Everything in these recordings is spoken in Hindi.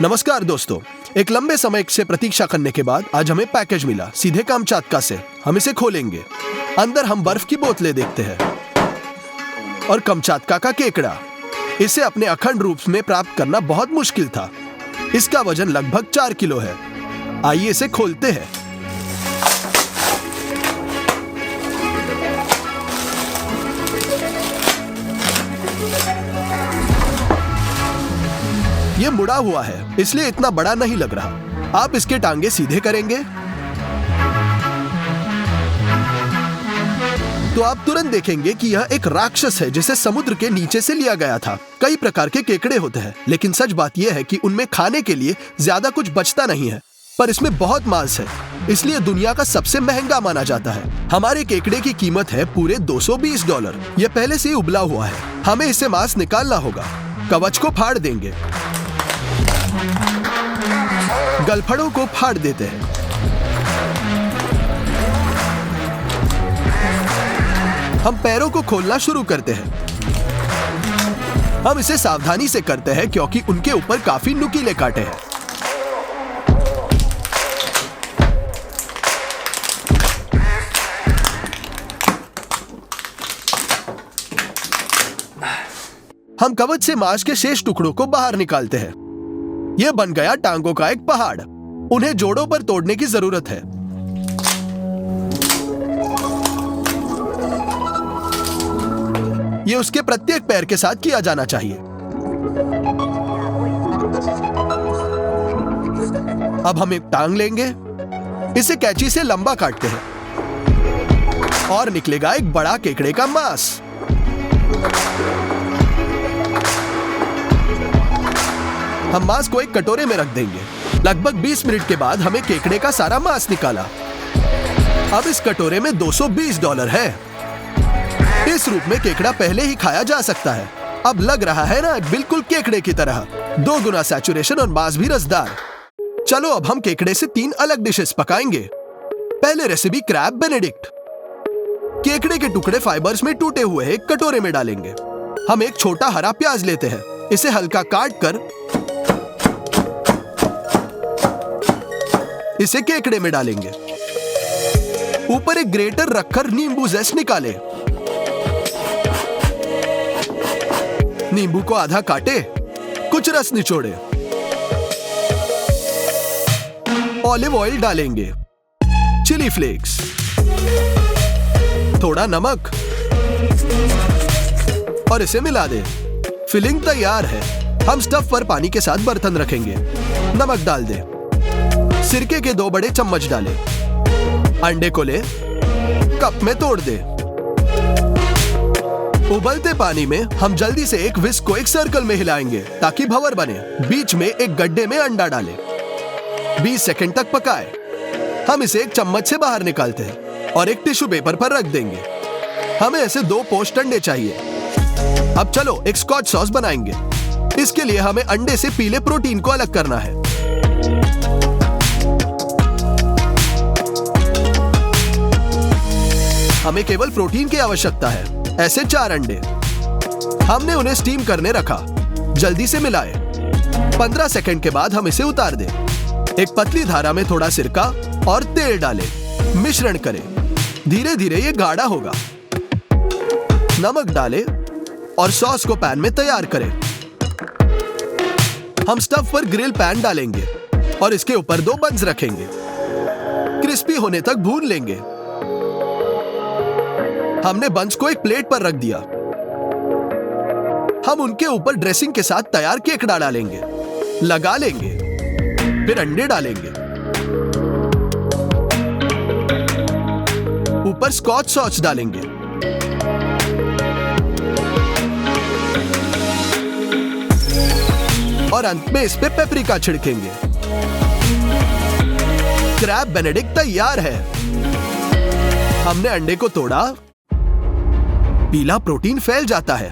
नमस्कार दोस्तों, एक लंबे समय से प्रतीक्षा करने के बाद आज हमें पैकेज मिला, सीधे कामचाटका से। हम इसे खोलेंगे। अंदर हम बर्फ की बोतलें देखते हैं और कामचाटका का केकड़ा। इसे अपने अखंड रूप में प्राप्त करना बहुत मुश्किल था। इसका वजन लगभग 4 किलो है। आइए इसे खोलते हैं। ये मुड़ा हुआ है, इसलिए इतना बड़ा नहीं लग रहा। आप इसके टांगे सीधे करेंगे तो आप तुरंत देखेंगे कि यह एक राक्षस है जिसे समुद्र के नीचे से लिया गया था। कई प्रकार के केकड़े होते हैं, लेकिन सच बात यह है कि उनमें खाने के लिए ज्यादा कुछ बचता नहीं है, पर इसमें बहुत मांस है, इसलिए दुनिया का सबसे महंगा माना जाता है। हमारे केकड़े की कीमत है पूरे $220। यह पहले से ही उबला हुआ है। हमें इसे मांस निकालना होगा। कवच को फाड़ देंगे, गलफड़ों को फाड़ देते हैं। हम पैरों को खोलना शुरू करते हैं। हम इसे सावधानी से करते हैं क्योंकि उनके ऊपर काफी नुकीले कांटे हैं। हम कवच से मांस के शेष टुकड़ों को बाहर निकालते हैं। यह बन गया टांगों का एक पहाड़। उन्हें जोड़ों पर तोड़ने की जरूरत है। यह उसके प्रत्येक पैर के साथ किया जाना चाहिए। अब हम एक टांग लेंगे, इसे कैंची से लंबा काटते हैं और निकलेगा एक बड़ा केकड़े का मांस। हम मांस को एक कटोरे में रख देंगे। लगभग 20 मिनट के बाद हमें केकड़े का सारा मांस निकाला। अब इस कटोरे में $220 है। इस रूप में केकड़ा पहले ही खाया जा सकता है। अब लग रहा है ना, बिल्कुल केकड़े की तरह। 2 गुना सैचुरेशन और मांस भी रसदार। चलो अब हम केकड़े से 3 अलग डिशेस पकाएंगे। पहले रेसिपी क्रैब बेनेडिक्ट। केकड़े के टुकड़े फाइबर्स में टूटे हुए एक कटोरे में डालेंगे। हम एक छोटा हरा प्याज लेते हैं, इसे हल्का काट कर इसे केकड़े में डालेंगे। ऊपर एक ग्रेटर रखकर नींबू ज़ेस्ट निकाले। नींबू को आधा काटे, कुछ रस निचोड़े। ऑलिव ऑयल डालेंगे, चिली फ्लेक्स, थोड़ा नमक और इसे मिला दे। फिलिंग तैयार है। हम स्टफ पर पानी के साथ बर्तन रखेंगे। नमक डाल दे। सिरके के 2 बड़े चम्मच डाले। अंडे को ले, कप में तोड़ दे। उबलते पानी में हम जल्दी से एक विस्क को एक सर्कल में हिलाएंगे ताकि भंवर बने। बीच में एक गड्ढे में अंडा डालें। 20 सेकंड तक पकाए। हम इसे एक चम्मच से बाहर निकालते हैं और एक टिश्यू पेपर पर रख देंगे। हमें ऐसे 2 पोस्ट अंडे चाहिए। अब चलो एक स्कॉच सॉस बनाएंगे। इसके लिए हमें अंडे से पीले प्रोटीन को अलग करना है। हमें केवल प्रोटीन की आवश्यकता है। ऐसे 4 अंडे। हमने उन्हें स्टीम करने रखा। जल्दी से मिलाए। 15 सेकंड के बाद हम इसे उतार दें। एक पतली धारा में थोड़ा सिरका और तेल डालें। मिश्रण करें। धीरे धीरे ये गाढ़ा होगा। नमक डालें और सॉस को पैन में तैयार करें। हम स्टफ पर ग्रिल पैन डालेंगे और इसके ऊपर 2 बंस रखेंगे। क्रिस्पी होने तक भून लेंगे। हमने बंस को एक प्लेट पर रख दिया। हम उनके ऊपर ड्रेसिंग के साथ तैयार केकड़ा डालेंगे, लगा लेंगे, फिर अंडे डालेंगे। ऊपर स्कॉच सॉस डालेंगे। और अंत में इस पे पेपरिका छिड़केंगे। क्रैब बेनेडिक्ट तैयार है। हमने अंडे को तोड़ा। पीला प्रोटीन फैल जाता है।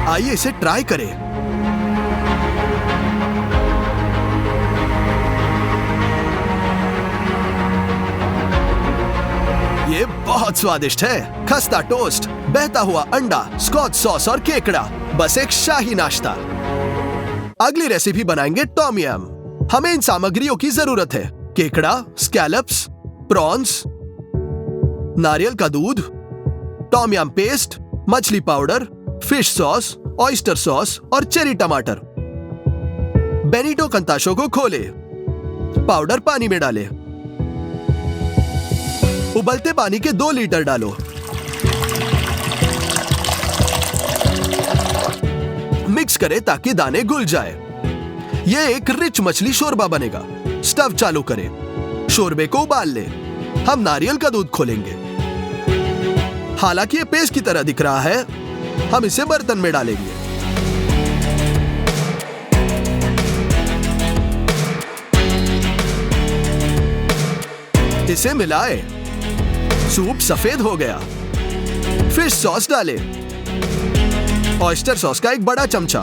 आइए इसे ट्राई करें। ये बहुत बहुत स्वादिष्ट है। खस्ता टोस्ट, बहता हुआ अंडा, स्कॉच सॉस और केकड़ा, बस एक शाही नाश्ता। अगली रेसिपी बनाएंगे टॉम यम। हमें इन सामग्रियों की जरूरत है। केकड़ा, स्कैलप्स, प्रॉन्स, नारियल का दूध, टॉम यम पेस्ट, मछली powder, fish sauce, oyster sauce और चेरी टमाटर। बेनिटो कंताशो को खोले, पाउडर पानी में डाले, उबलते पानी के 2 लीटर डालो। मिक्स करें ताकि दाने घुल जाए। यह एक रिच मछली शोरबा बनेगा। स्टव चालू करें, शोरबे को उबाल ले। हम नारियल का दूध खोलेंगे। हालांकि ये पेस्ट की तरह दिख रहा है, हम इसे बर्तन में डालेंगे। इसे मिलाएं। सूप सफेद हो गया। फिश सॉस डालें, ऑयस्टर सॉस का एक बड़ा चमचा,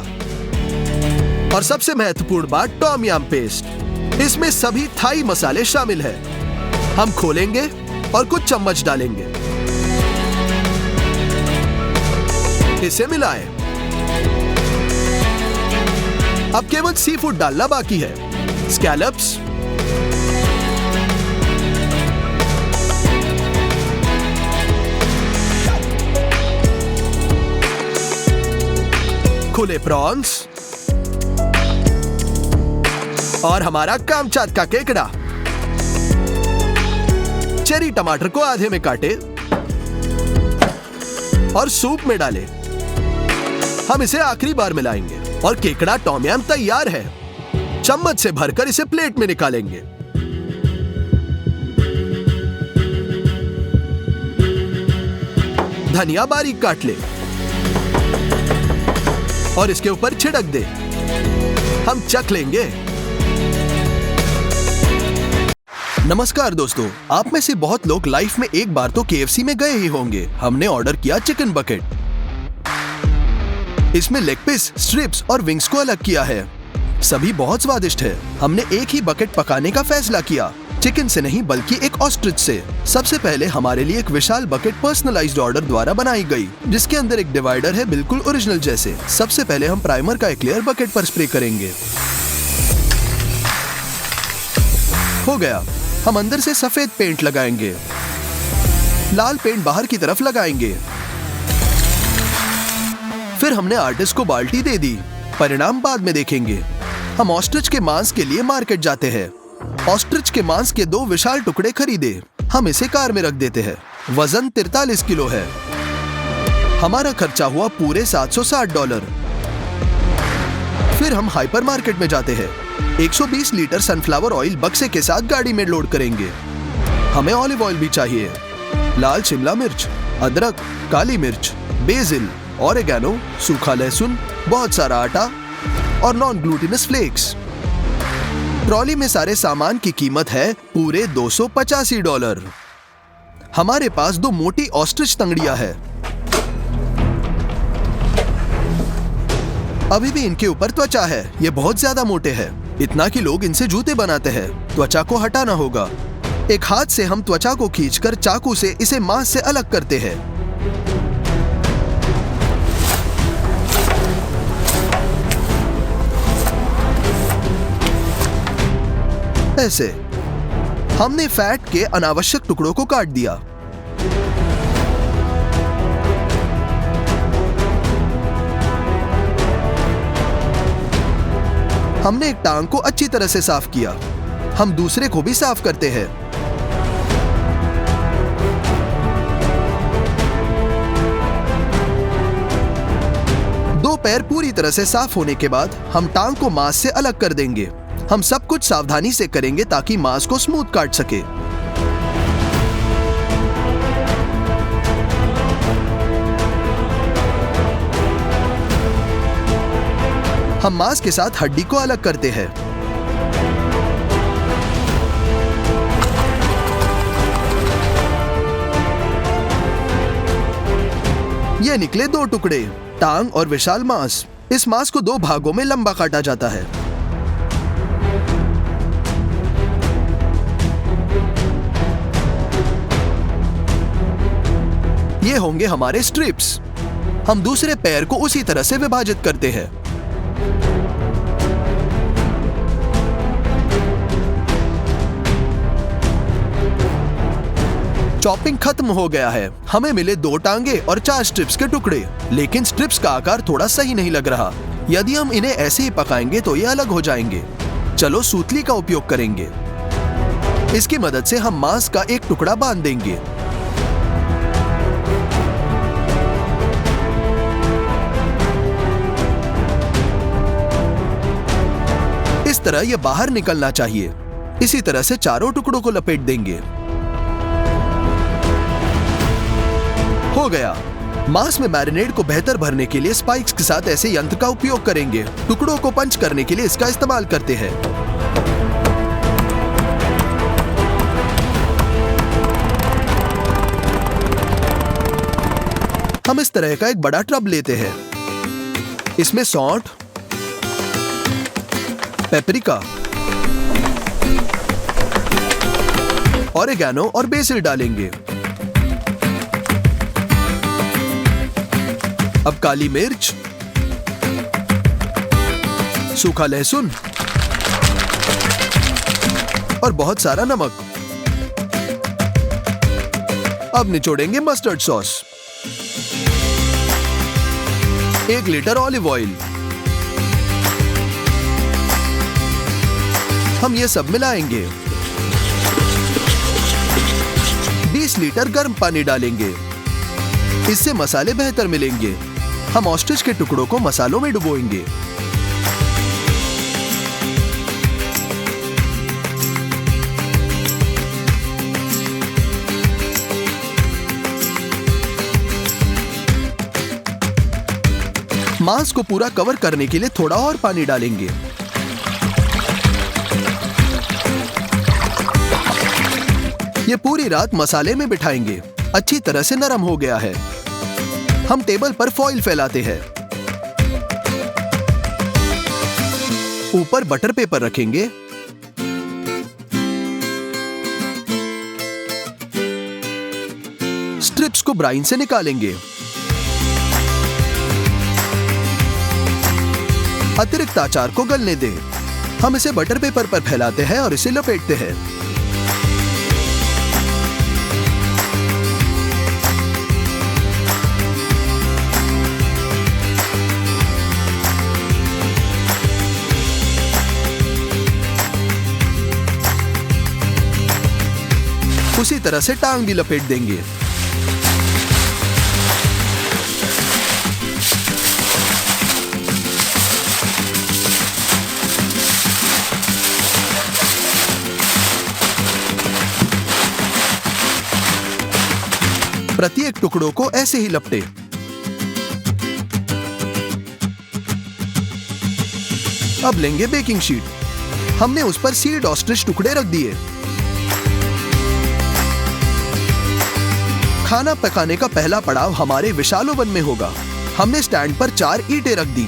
और सबसे महत्वपूर्ण बात टॉम यम पेस्ट। इसमें सभी थाई मसाले शामिल हैं। हम खोलेंगे और कुछ चम्मच डालेंगे। इसे मिलाएं। अब केवल सी फूड डालना बाकी है। स्कैलप्स, खुले प्रॉन्स और हमारा कामचात का केकड़ा। चेरी टमाटर को आधे में काटे और सूप में डालें। हम इसे आखिरी बार मिलाएंगे और केकड़ा टॉम यम तैयार है। चम्मच से भरकर इसे प्लेट में निकालेंगे। धनिया बारीक काट ले और इसके ऊपर छिड़क दे। हम चख लेंगे। नमस्कार दोस्तों, आप में से बहुत लोग लाइफ में एक बार तो KFC में गए ही होंगे। हमने ऑर्डर किया चिकन बकेट। इसमें लेग पीस, स्ट्रिप्स और विंग्स को अलग किया है। सभी बहुत स्वादिष्ट है। हमने एक ही बकेट पकाने का फैसला किया, चिकन से नहीं बल्कि एक ऑस्ट्रिच से। सबसे पहले हमारे लिए एक विशाल बकेट पर्सनलाइज्ड ऑर्डर द्वारा बनाई गई, जिसके अंदर एक डिवाइडर है बिल्कुल ओरिजिनल जैसे। सबसे पहले हम प्राइमर का एक लेयर बकेट पर स्प्रे करेंगे। हो गया। हम अंदर से सफेद पेंट लगाएंगे। लाल पेंट बाहर की तरफ लगाएंगे। फिर हमने आर्टिस्ट को बाल्टी दे दी। परिणाम बाद में देखेंगे। हम ऑस्ट्रिच के मांस के लिए मार्केट जाते हैं। ऑस्ट्रिच के मांस के 2 विशाल टुकड़े खरीदे। हम इसे कार में रख देते हैं। वजन 43 किलो है। हमारा खर्चा हुआ पूरे $760। फिर हम हाइपर मार्केट में जाते हैं। 120 लीटर सनफ्लावर ऑयल बक्से के साथ गाड़ी में लोड करेंगे। हमें ऑलिव ऑयल भी चाहिए। लाल शिमला मिर्च, अदरक, काली मिर्च, बेसिल, ऑरिगेनो, सूखा लहसुन, बहुत सारा आटा और नॉन ग्लूटिनस फ्लेक्स। ट्रॉली में सारे सामान की कीमत है पूरे $285। हमारे पास 2 मोटी ऑस्ट्रिच तंगड़ियां है। अभी भी इनके ऊपर त्वचा है। ये बहुत ज्यादा मोटे हैं, इतना कि लोग इनसे जूते बनाते हैं। त्वचा को हटाना होगा। एक हाथ से हम त्वचा को खींचकर चाकू से इसे मांस से अलग करते हैं। ऐसे हमने फैट के अनावश्यक टुकड़ों को काट दिया। हमने एक टांग को अच्छी तरह से साफ किया। हम दूसरे को भी साफ करते हैं। दो पैर पूरी तरह से साफ होने के बाद हम टांग को मांस से अलग कर देंगे। हम सब कुछ सावधानी से करेंगे ताकि मांस को स्मूथ काट सके। हम मांस के साथ हड्डी को अलग करते हैं। ये निकले 2 टुकड़े, टांग और विशाल मांस। इस मांस को 2 भागों में लंबा काटा जाता है। ये होंगे हमारे स्ट्रिप्स। हम दूसरे पैर को उसी तरह से विभाजित करते हैं। चॉपिंग खत्म हो गया है। हमें मिले 2 टांगे और 4 स्ट्रिप्स के टुकड़े, लेकिन स्ट्रिप्स का आकार थोड़ा सही नहीं लग रहा। यदि हम इन्हें ऐसे ही पकाएंगे तो ये अलग हो जाएंगे। चलो सूतली का उपयोग करेंगे। इसकी मदद से हम मांस का एक टुकड़ा बांध देंगे। इस तरह यह बाहर निकलना चाहिए। इसी तरह से चारों टुकड़ों को लपेट देंगे। हो गया। मांस में मैरिनेड को बेहतर भरने के लिए स्पाइक्स के साथ ऐसे यंत्र का उपयोग करेंगे। टुकड़ों को पंच करने के लिए इसका इस्तेमाल करते हैं। हम इस तरह का एक बड़ा टब लेते हैं। इसमें सौंठ, पेपरिका, ऑरिगैनो और बेसिल डालेंगे। अब काली मिर्च, सूखा लहसुन और बहुत सारा नमक। अब निचोड़ेंगे mustard sauce, 1 litre olive oil. हम ये सब मिलाएंगे। 20 लीटर गर्म पानी डालेंगे। इससे मसाले बेहतर मिलेंगे। हम ऑस्ट्रिच के टुकड़ों को मसालों में डुबोएंगे। मांस को पूरा कवर करने के लिए थोड़ा और पानी डालेंगे। ये पूरी रात मसाले में बिठाएंगे। अच्छी तरह से नरम हो गया है। हम टेबल पर फॉइल फैलाते हैं। ऊपर बटर पेपर रखेंगे। स्ट्रिप्स को ब्राइन से निकालेंगे। अतिरिक्त अचार को गलने दें। हम इसे बटर पेपर पर फैलाते हैं और इसे लपेटते हैं। उसी तरह से टांग भी लपेट देंगे। प्रत्येक टुकड़ों को ऐसे ही लपटे। अब लेंगे बेकिंग शीट। हमने उस पर सील्ड ऑस्ट्रिच टुकड़े रख दिए। खाना पकाने का पहला पड़ाव हमारे विशाल ओवन में होगा। हमने स्टैंड पर 4 ईंटें रख दी।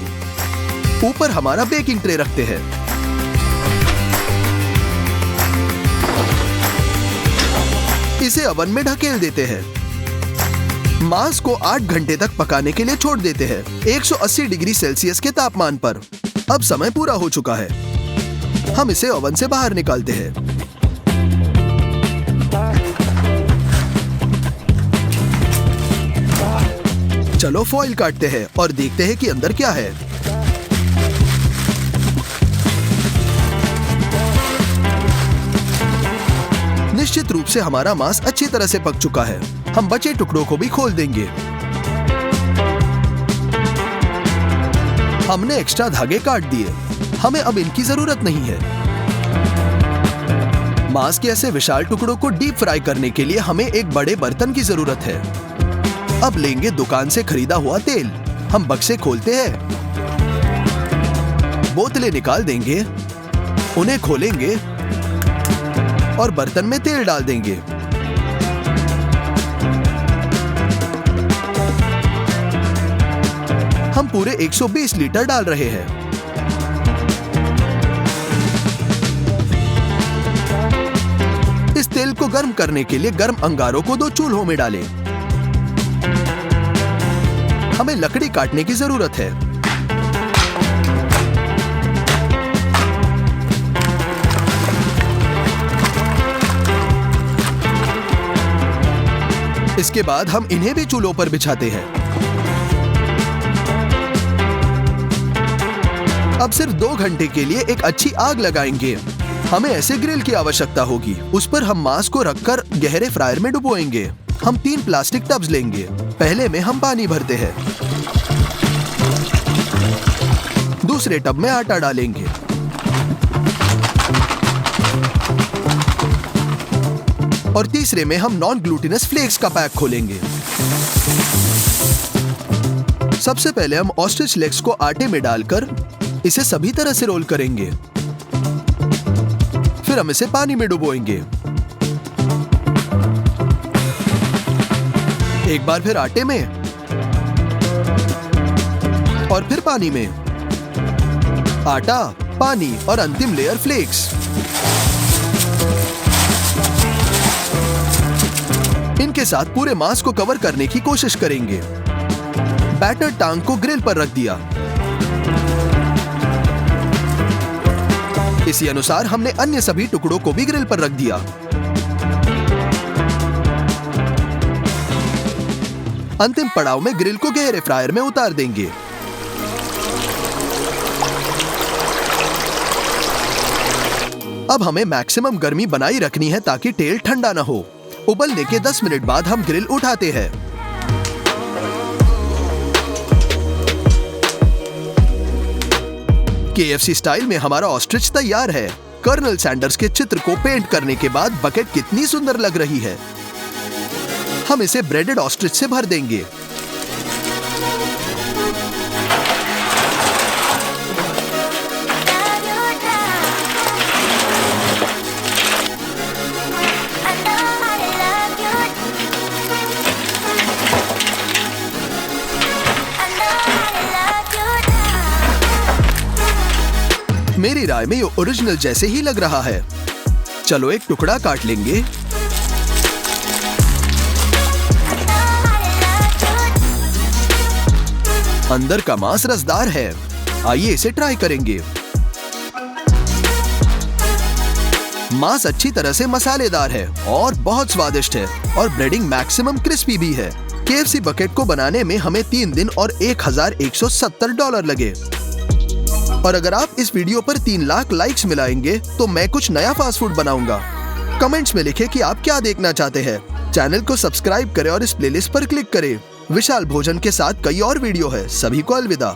ऊपर हमारा बेकिंग ट्रे रखते हैं। इसे ओवन में ढकेल देते हैं। मांस को 8 घंटे तक पकाने के लिए छोड़ देते हैं 180 डिग्री सेल्सियस के तापमान पर। अब समय पूरा हो चुका है। हम इसे ओवन से बाहर निकालते हैं। चलो फॉइल काटते हैं और देखते हैं कि अंदर क्या है। निश्चित रूप से हमारा मांस अच्छी तरह से पक चुका है। हम बचे टुकड़ों को भी खोल देंगे। हमने एक्स्ट्रा धागे काट दिए। हमें अब इनकी जरूरत नहीं है। मांस के ऐसे विशाल टुकड़ों को डीप फ्राई करने के लिए हमें एक बड़े बर्तन की जरूरत है। अब लेंगे दुकान से खरीदा हुआ तेल। हम बक्से खोलते हैं, बोतलें निकाल देंगे, उन्हें खोलेंगे और बर्तन में तेल डाल देंगे। हम पूरे 120 लीटर डाल रहे हैं। इस तेल को गर्म करने के लिए गर्म अंगारों को 2 चूल्हों में डालें। हमें लकड़ी काटने की जरूरत है। इसके बाद हम इन्हें भी चूल्हों पर बिछाते हैं। अब सिर्फ 2 घंटे के लिए एक अच्छी आग लगाएंगे। हमें ऐसे ग्रिल की आवश्यकता होगी। उस पर हम मांस को रखकर गहरे फ्रायर में डुबोएंगे। हम 3 प्लास्टिक टब्स लेंगे। पहले में हम पानी भरते हैं, दूसरे टब में आटा डालेंगे, और तीसरे में हम नॉन ग्लूटिनस फ्लेक्स का पैक खोलेंगे। सबसे पहले हम ऑस्ट्रिच लेग्स को आटे में डालकर इसे सभी तरह से रोल करेंगे। फिर हम इसे पानी में डुबोएंगे। एक बार फिर आटे में और फिर पानी में। आटा, पानी और अंतिम लेयर फ्लेक्स। इनके साथ पूरे मांस को कवर करने की कोशिश करेंगे। बैटर टांग को ग्रिल पर रख दिया। इसी अनुसार हमने अन्य सभी टुकड़ों को भी ग्रिल पर रख दिया। अंतिम पड़ाव में ग्रिल को गहरे फ्रायर में उतार देंगे। अब हमें मैक्सिमम गर्मी बनाई रखनी है ताकि तेल ठंडा ना हो। उबलने के 10 मिनट बाद हम ग्रिल उठाते हैं। KFC स्टाइल में हमारा ऑस्ट्रिच तैयार है। कर्नल सैंडर्स के चित्र को पेंट करने के बाद बकेट कितनी सुंदर लग रही है। हम इसे ब्रेडेड ऑस्ट्रिच से भर देंगे। मेरी राय में ये ओरिजिनल जैसे ही लग रहा है। चलो एक टुकड़ा काट लेंगे। अंदर का मांस रसदार है। आइए इसे ट्राई करेंगे। मांस अच्छी तरह से मसालेदार है और बहुत स्वादिष्ट है और ब्रेडिंग मैक्सिमम क्रिस्पी भी है। KFC बकेट को बनाने में हमें 3 दिन और $1170 लगे। और अगर आप इस वीडियो पर 3 लाख लाइक्स मिलाएंगे तो मैं कुछ नया फास्ट फूड बनाऊंगा। कमेंट्स में लिखें कि आप क्या देखना चाहते हैं। चैनल को सब्सक्राइब करें और इस प्लेलिस्ट पर क्लिक करें। विशाल भोजन के साथ कई और वीडियो है। सभी को अलविदा।